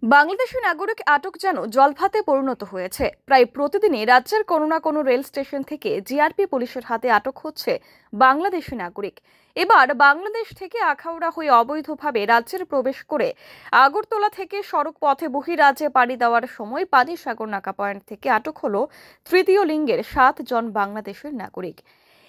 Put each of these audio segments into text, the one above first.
বাংলাদেশি নাগরিক আটক যেন জলভাতে পরিণত হয়েছে। প্রায় প্রতিদিনই রাজ্যের কোনো না কোনো রেল স্টেশন থেকে জিআরপি পুলিশের হাতে আটক হচ্ছে বাংলাদেশি নাগরিক। এবার বাংলাদেশ থেকে আখাউড়া হয়ে অবৈধভাবে রাজ্যের প্রবেশ করে আগরতলা থেকে সড়ক পথে বহিরাজ্যে পাড়ি দেওয়ার সময় পানিসাগর নাকা পয়েন্ট থেকে আটক হলো তৃতীয় লিঙ্গের 7 জন বাংলাদেশের নাগরিক।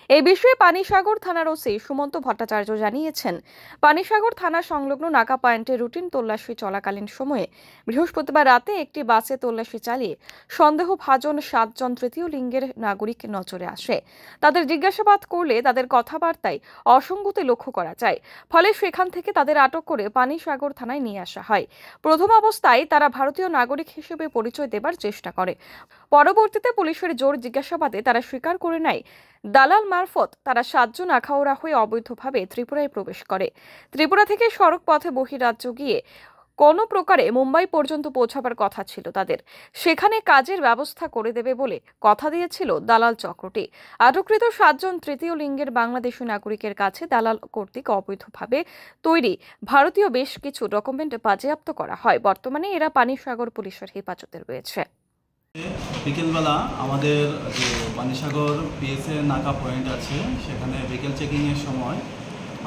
এই বিষয়ে পানিসাগর থানার ওসি সুমন্ত ভট্টাচার্য জানিয়েছেন, পানিসাগর থানা সংলগ্ন নাকা পয়েন্টে রুটিন তল্লাশি চলাকালীন সময়ে বৃহস্পতিবার রাতে একটি বাসে তল্লাশি চালিয়ে সন্দেহভাজন 7 জন তৃতীয় লিঙ্গের নাগরিক নজরে আসে। তাদের জিজ্ঞাসাবাদ করলে তাদের কথাবার্তায় অসঙ্গতি লক্ষ্য করা যায়। ফলে সেখান থেকে তাদের আটক করে পানিসাগর থানায় নিয়ে আসা হয়। প্রথম অবস্থায় তারা ভারতীয় নাগরিক হিসেবে পরিচয় দেবার চেষ্টা করে। পরবর্তীতে পুলিশের জোর জিজ্ঞাসাবাদে তারা স্বীকার করে নেয়, দালাল মারফত তারা 7 জন আখাউড়া হয়ে অবৈধভাবে ত্রিপুরায় প্রবেশ করে। ত্রিপুরা থেকে সড়ক পথে বহিরাজ্য গিয়ে কোনো প্রকারে মুম্বাই পর্যন্ত পৌঁছাবার কথা ছিল তাদের। সেখানে কাজের ব্যবস্থা করে দেবে বলে কথা দিয়েছিল দালাল চক্রটি। আটককৃত 7 জন তৃতীয় লিঙ্গের বাংলাদেশি নাগরিকের কাছে দালাল কর্তৃক অবৈধভাবে তৈরি ভারতীয় বেশ কিছু ডকুমেন্ট বাজেয়াপ্ত করা হয়। বর্তমানে এরা পানিসাগর পুলিশের হেফাজতে রয়েছে। বিকেলবেলা আমাদের যে পানিসাগর পিএসএ নাকা পয়েন্ট আছে, সেখানে বিকেল চেকিংয়ের সময়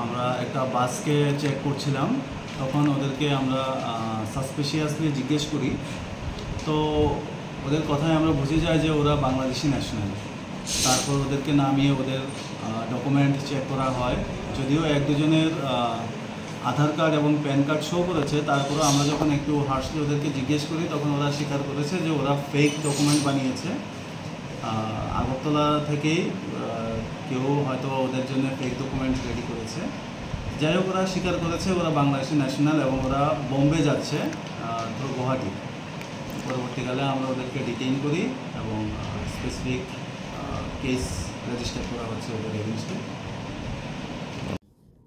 আমরা একটা বাসকে চেক করছিলাম। তখন ওদেরকে আমরা সাসপিশিয়াসলি জিজ্ঞেস করি। তো ওদের কথায় আমরা বুঝে যাই যে ওরা বাংলাদেশি ন্যাশনাল। তারপর ওদেরকে নামিয়ে ওদের ডকুমেন্ট চেক করা হয়। যদিও 1-2 জনের আধার কার্ড এবং প্যান কার্ড শো করেছে, তারপরে আমরা যখন একটু হার্শলি ওদেরকে জিজ্ঞেস করি তখন ওরা স্বীকার করেছে যে ওরা ফেক ডকুমেন্ট বানিয়েছে। আগরতলা থেকেই কেউ হয়তো ওদের জন্য ফেক ডকুমেন্ট রেডি করেছে। যাই হোক, ওরা স্বীকার করেছে ওরা বাংলাদেশি ন্যাশনাল এবং ওরা বোম্বে যাচ্ছে থ্রু গুয়াহাটি। পরবর্তীকালে আমরা ওদেরকে ডিটেইন করি এবং স্পেসিফিক কেস রেজিস্টার করা হচ্ছে ওদের এগেইনস্টে।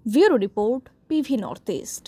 Bureau report, PV north east.